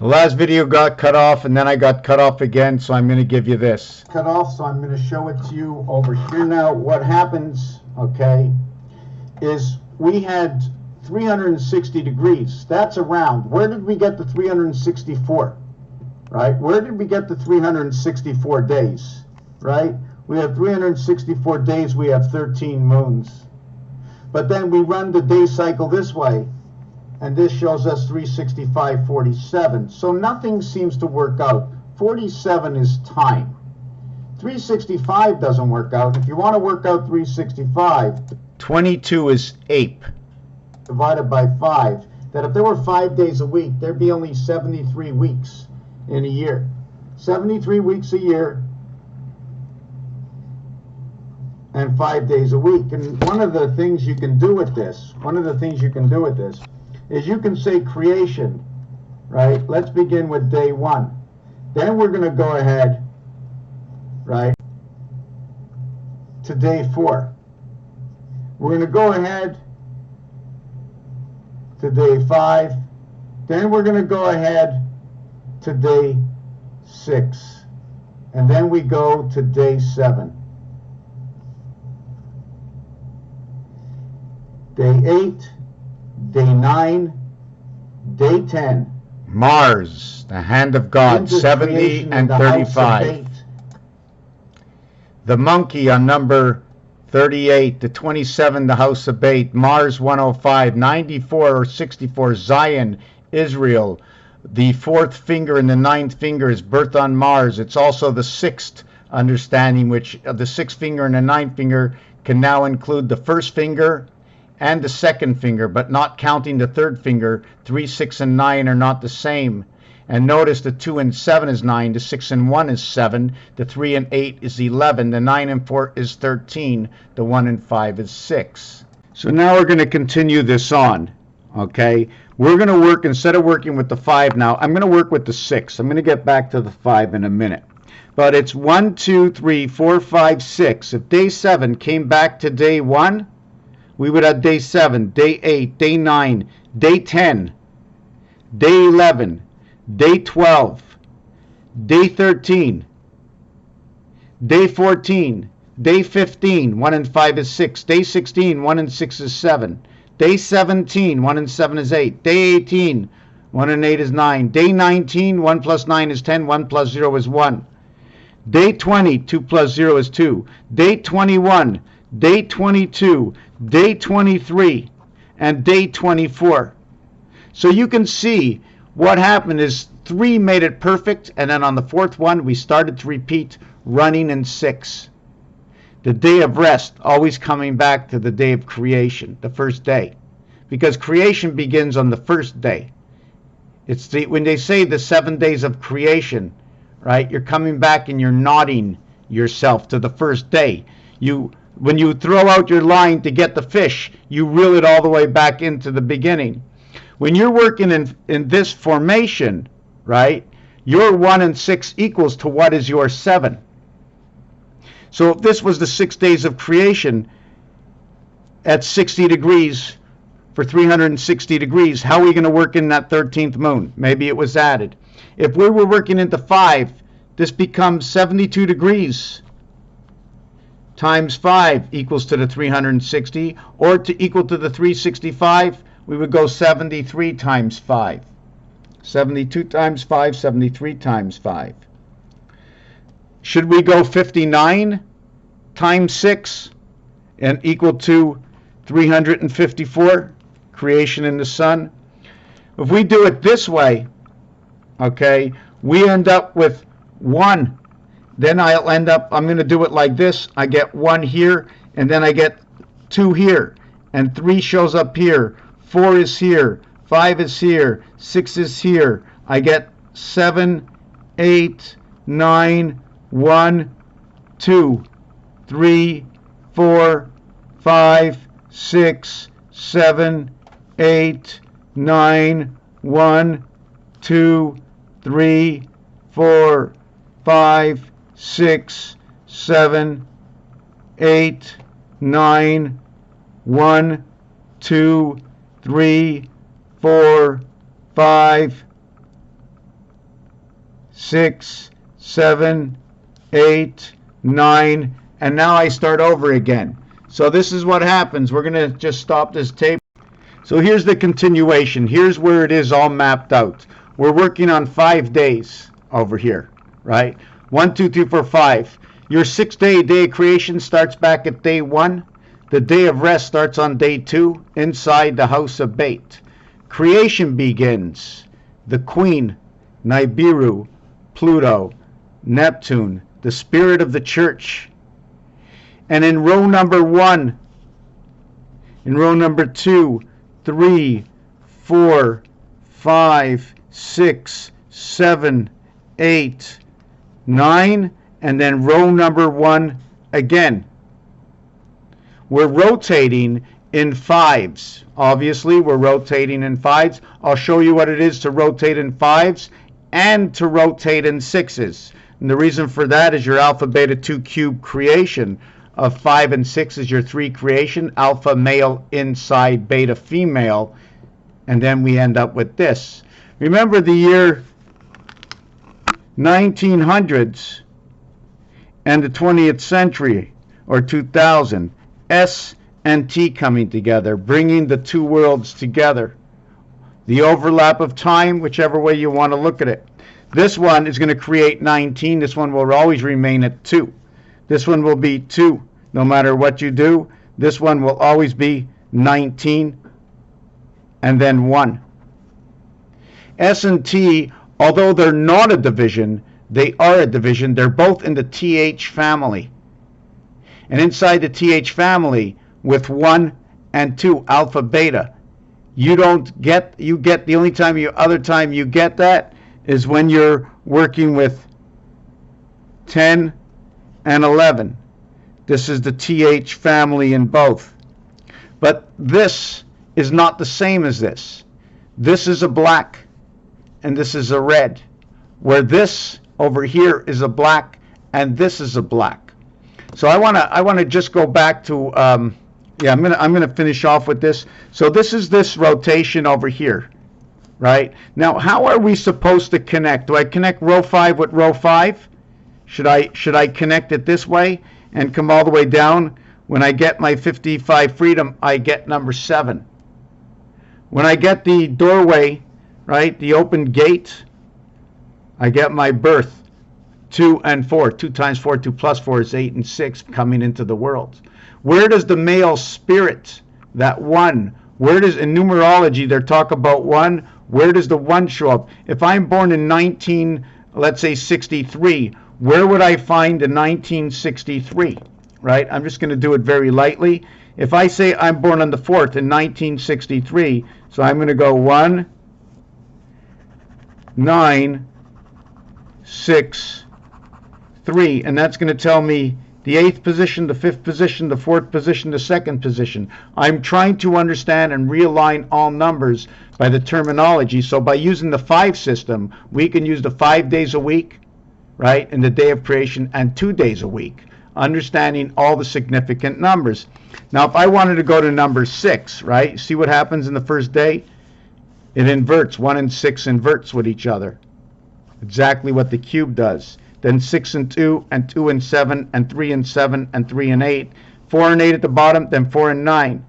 The last video got cut off and then I got cut off again, so I'm going to give you this. Cut off, so I'm going to show it to you over here now. What happens, okay, is we had 360 degrees. That's around. Where did we get the 364? Right? Where did we get the 364 days? Right? We have 364 days, we have 13 moons. But then we run the day cycle this way, and this shows us 365, 47. So nothing seems to work out. 47 is time. 365 doesn't work out. If you want to work out 365, 22 is ape. Divided by 5. That if there were 5 days a week, there'd be only 73 weeks in a year. 73 weeks a year and 5 days a week. And one of the things you can do with this, is you can say creation, right? Let's begin with day 1. Then we're going to go ahead, right, to day 4. We're going to go ahead to day 5. Then we're going to go ahead to day 6. And then we go to day 7. Day 8, day 9, day 10. Mars, the hand of God, 70 and 35. The monkey on number 38, the 27, the house of bait. Mars 105, 94 or 64, Zion, Israel. The 4th finger and the 9th finger is birth on Mars. It's also the 6th understanding, which the 6th finger and the 9th finger can now include the 1st finger and the 2nd finger, but not counting the 3rd finger. 3, 6, and 9 are not the same. And notice the 2 and 7 is 9, the 6 and 1 is 7, the 3 and 8 is 11, the 9 and 4 is 13, the 1 and 5 is 6. So now we're going to continue this on, okay? We're going to work, instead of working with the 5 now, I'm going to work with the 6. I'm going to get back to the 5 in a minute. But it's 1, 2, 3, 4, 5, 6. If day 7 came back to day 1, we would have day 7, day 8, day 9, day 10, day 11, day 12, day 13, day 14, day 15, 1 and 5 is 6, day 16, 1 and 6 is 7, day 17, 1 and 7 is 8, day 18, 1 and 8 is 9, day 19, 1 plus 9 is 10, 1 plus 0 is 1, day 20, 2 plus 0 is 2, day 21, day 22, day 23, and day 24. So you can see what happened is 3 made it perfect, and then on the 4th one we started to repeat running in 6. The day of rest, always coming back to the day of creation, the first day, because creation begins on the first day. It's when they say the 7 days of creation, right? You're coming back and you're nodding yourself to the first day. When you throw out your line to get the fish, you reel it all the way back into the beginning. When you're working in this formation, right, your 1 and 6 equals to what is your 7. So if this was the 6 days of creation at 60 degrees for 360 degrees, how are we going to work in that 13th moon? Maybe it was added. If we were working into 5, this becomes 72 degrees times 5 equals to the 360, or to equal to the 365, we would go 73 times 5. 72 times 5, 73 times 5. Should we go 59 times 6 and equal to 354, creation in the sun? If we do it this way, okay, we end up with 1. Then I'll end up, I'm going to do it like this. I get 1 here, and then I get 2 here, and 3 shows up here, 4 is here, 5 is here, 6 is here. I get 7, 8, 9, 1, 2, 3, 4, 5, 6, 7, 8, 9, 1, 2, 3, 4, 5, 6, 7, 8, 9, 1, 2, 3, 4, 5, 6, 7, 8, 9, and now I start over again. So this is what happens. We're going to just stop this tape. So here's the continuation. Here's where it is all mapped out. We're working on 5 days over here, right? 1, 2, 3, 4, 5. Your 6-day day of creation starts back at day 1. The day of rest starts on day 2 inside the house of Bait. Creation begins. The Queen, Nibiru, Pluto, Neptune, the spirit of the church. And in row number 1, in row number 2, 3, 4, 5, 6, 7, 8, 9, and then row number 1 again. We're rotating in 5s. Obviously, we're rotating in 5s. I'll show you what it is to rotate in 5s and to rotate in 6s. And the reason for that is your alpha beta 2 cube creation of 5 and 6 is your 3 creation, alpha male inside beta female, and then we end up with this. Remember the year 1900s and the 20th century, or 2000, S and T coming together, bringing the two worlds together. The overlap of time, whichever way you want to look at it. This one is going to create 19. This one will always remain at 2. This one will be 2. No matter what you do, this one will always be 19 and then 1. S and T, although they're not a division, they are a division. They're both in the TH family. And inside the TH family, with 1 and 2, alpha beta, you get the only other time you get that is when you're working with 10 and 11. This is the TH family in both. But this is not the same as this. This is a black and this is a red, where this over here is a black and this is a black. So I want to just go back to I'm gonna finish off with this. So this is this rotation over here, right? Now, how are we supposed to connect? Do I connect row 5 with row 5? Should I connect it this way and come all the way down? When I get my 55 freedom, I get number 7. When I get the doorway, right, the open gate, I get my birth. 2 and 4. 2 times 4, 2 plus 4 is 8 and 6 coming into the world. Where does the male spirit, that 1, where does, in numerology, they talk about 1, where does the 1 show up? If I'm born in 63, where would I find the 1963, right? I'm just going to do it very lightly. If I say I'm born on the 4th in 1963, so I'm going to go 1, 9, 6, 3, and that's going to tell me the 8th position, the 5th position, the 4th position, the 2nd position. I'm trying to understand and realign all numbers by the terminology. So by using the 5 system, we can use the 5 days a week, right, in the day of creation, and 2 days a week, understanding all the significant numbers. Now, if I wanted to go to number 6, right, see what happens in the first day? It inverts. 1 and 6 inverts with each other. Exactly what the cube does. Then 6 and 2, and 2 and 7, and 3 and 7, and 3 and 8. 4 and 8 at the bottom, then 4 and 9.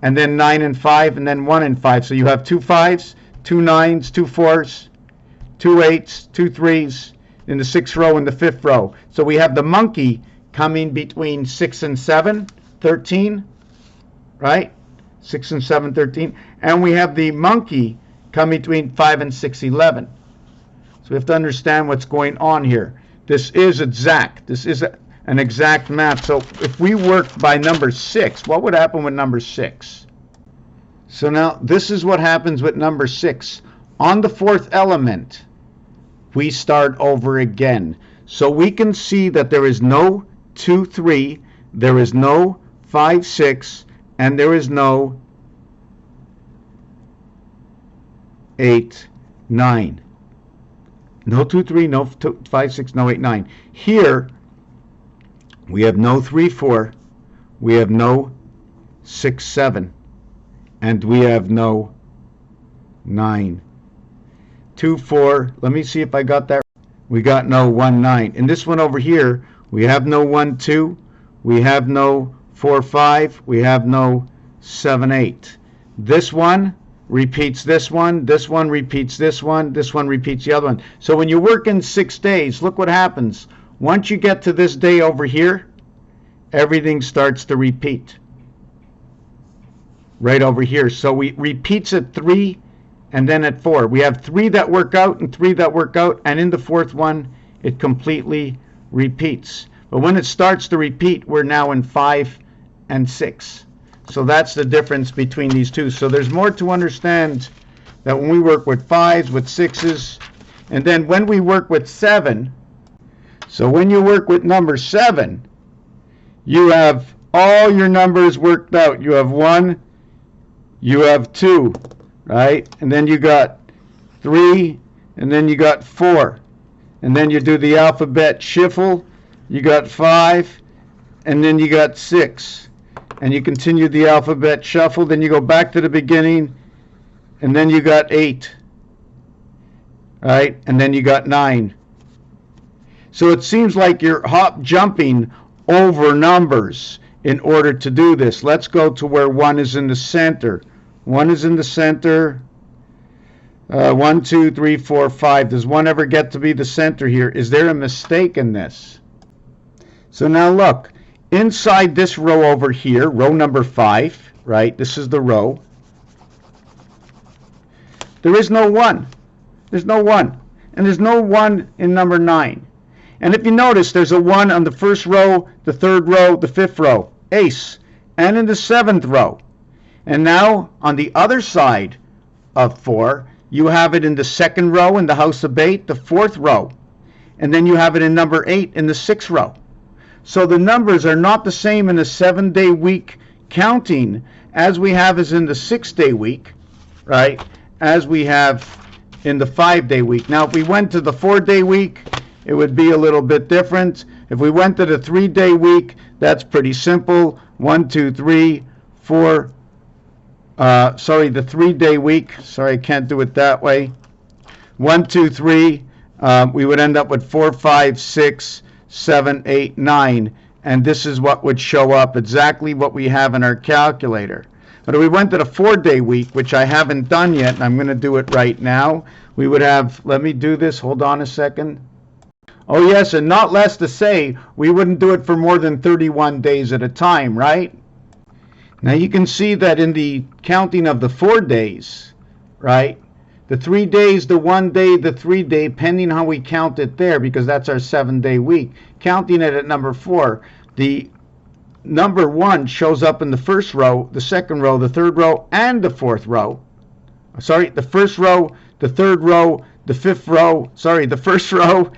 And then 9 and 5, and then 1 and 5. So you have 2 5s, 2 9s, 2 4s, 2 8s, 2 3s in the 6th row and the 5th row. So we have the monkey coming between 6 and 7, 13, right? 6 and 7, 13. And we have the monkey coming between 5 and 6, 11. So we have to understand what's going on here. This is exact. This is an exact math. So if we worked by number 6, what would happen with number 6? So now this is what happens with number 6. On the 4th element, we start over again. So we can see that there is no 2, 3, there is no 5, 6, and there is no 8, 9. No 2, 3, no 2, 5, 6, no 8, 9. Here, we have no 3, 4. We have no 6, 7. And we have no 9, 2, 4. Let me see if I got that. We got no 1, 9. In this one over here, we have no 1, 2. We have no 4, 5. We have no 7, 8. This one repeats this one repeats this one repeats the other one. So when you work in 6 days, look what happens. Once you get to this day over here, everything starts to repeat. Right over here. So we repeats at 3 and then at 4. We have 3 that work out and 3 that work out, and in the 4th one, it completely repeats. But when it starts to repeat, we're now in 5 and 6. So that's the difference between these two. So there's more to understand that when we work with 5s, with 6s, and then when we work with 7, so when you work with number 7, you have all your numbers worked out. You have 1, you have 2, right? And then you got 3, and then you got 4. And then you do the alphabet shuffle, you got 5, and then you got 6. And you continue the alphabet shuffle, then you go back to the beginning, and then you got 8, right? And then you got 9. So it seems like you're jumping over numbers in order to do this. Let's go to where 1 is in the center. 1 is in the center. 1, 2, 3, 4, 5. Does 1 ever get to be the center here? Is there a mistake in this? So now look. Inside this row over here, row number 5, right? This is the row. There is no 1. There's no 1. And there's no 1 in number 9. And if you notice, there's a 1 on the first row, the third row, the fifth row. Ace. And in the 7th row. And now, on the other side of 4, you have it in the 2nd row in the house of 8, the 4th row. And then you have it in number 8 in the 6th row. So the numbers are not the same in the 7-day week counting as we have as in the 6-day week, right? As we have in the 5-day week. Now, if we went to the 4-day week, it would be a little bit different. If we went to the 3-day week, that's pretty simple. 1, 2, 3, 4. The 3-day week. Sorry, I can't do it that way. 1, 2, 3. We would end up with 4, 5, 6. 7, 8, 9, and this is what would show up, exactly what we have in our calculator. But if we went to the 4-day week, which I haven't done yet, and I'm going to do it right now, we would have, let me do this, hold on a second. Oh yes, and not less to say, we wouldn't do it for more than 31 days at a time, right? Now you can see that in the counting of the 4 days, right? The 3 days, the 1 day, the 3-day, depending how we count it there, because that's our 7-day week. Counting it at number 4, the number 1 shows up in the first row, the 2nd row, the 3rd row, and the 4th row. Sorry, the 1st row, the 3rd row, the 5th row, sorry, the 1st row,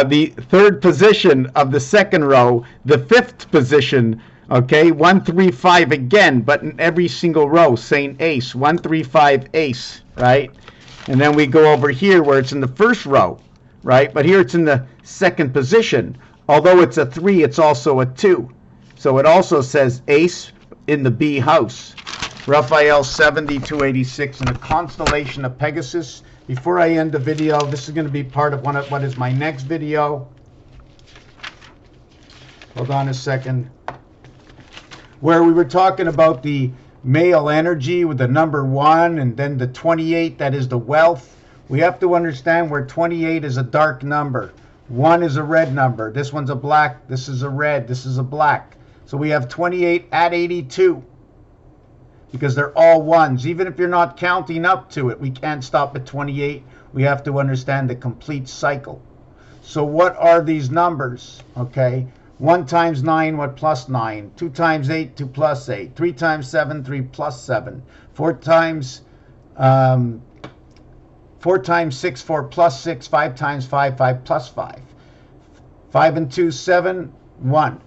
the 3rd position of the 2nd row, the 5th position, okay, 1, 3, 5 again, but in every single row, saying ace, 1, 3, 5, ace, right? And then we go over here where it's in the first row, right? But here it's in the 2nd position. Although it's a 3, it's also a 2. So it also says ace in the B house. Raphael 7286 in the constellation of Pegasus. Before I end the video, this is going to be part of what is my next video. Hold on a second. Where we were talking about the male energy with the number 1 and then the 28, that is the wealth. We have to understand where 28 is a dark number. 1 is a red number. This one's a black. This is a red. This is a black. So we have 28 at 82 because they're all ones. Even if you're not counting up to it, we can't stop at 28. We have to understand the complete cycle. So what are these numbers? Okay. 1 times 9, what, plus 9. 2 times 8, 2 plus 8. 3 times 7, 3 plus 7. 4 times 6, 4 plus 6. 5 times 5, 5 plus 5. 5 and 2, 7, 1.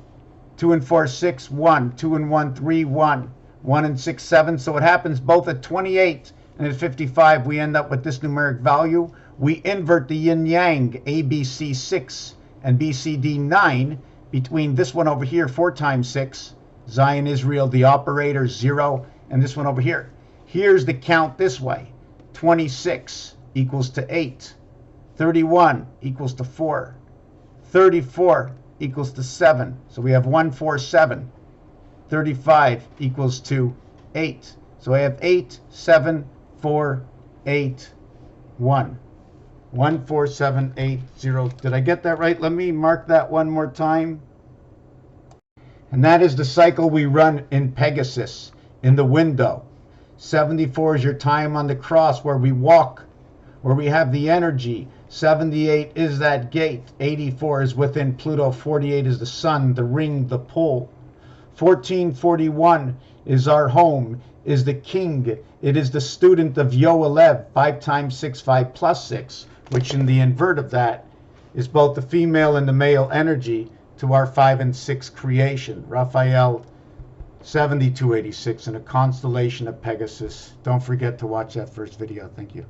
2 and 4, 6, 1. 2 and 1, 3, 1. 1 and 6, 7. So it happens both at 28 and at 55. We end up with this numeric value. We invert the yin-yang, ABC 6 and BCD 9. Between this one over here, 4 times 6, Zion, Israel, the operator, 0, and this one over here. Here's the count this way. 26 equals to 8. 31 equals to 4. 34 equals to 7. So we have 1, 4, 7. 35 equals to 8. So I have 8, 7, 4, 8, 1. 1, 4, 7, 8, 0. Did I get that right? Let me mark that one more time. And that is the cycle we run in Pegasus, in the window. 74 is your time on the cross where we walk, where we have the energy. 78 is that gate. 84 is within Pluto. 48 is the sun, the ring, the pole. 1441 is our home, is the king. It is the student of Yoelev, 5 times 6, 5 plus 6, which in the invert of that is both the female and the male energy to our 5 and 6 creation. Raphael 7286 in a constellation of Pegasus. Don't forget to watch that first video. Thank you.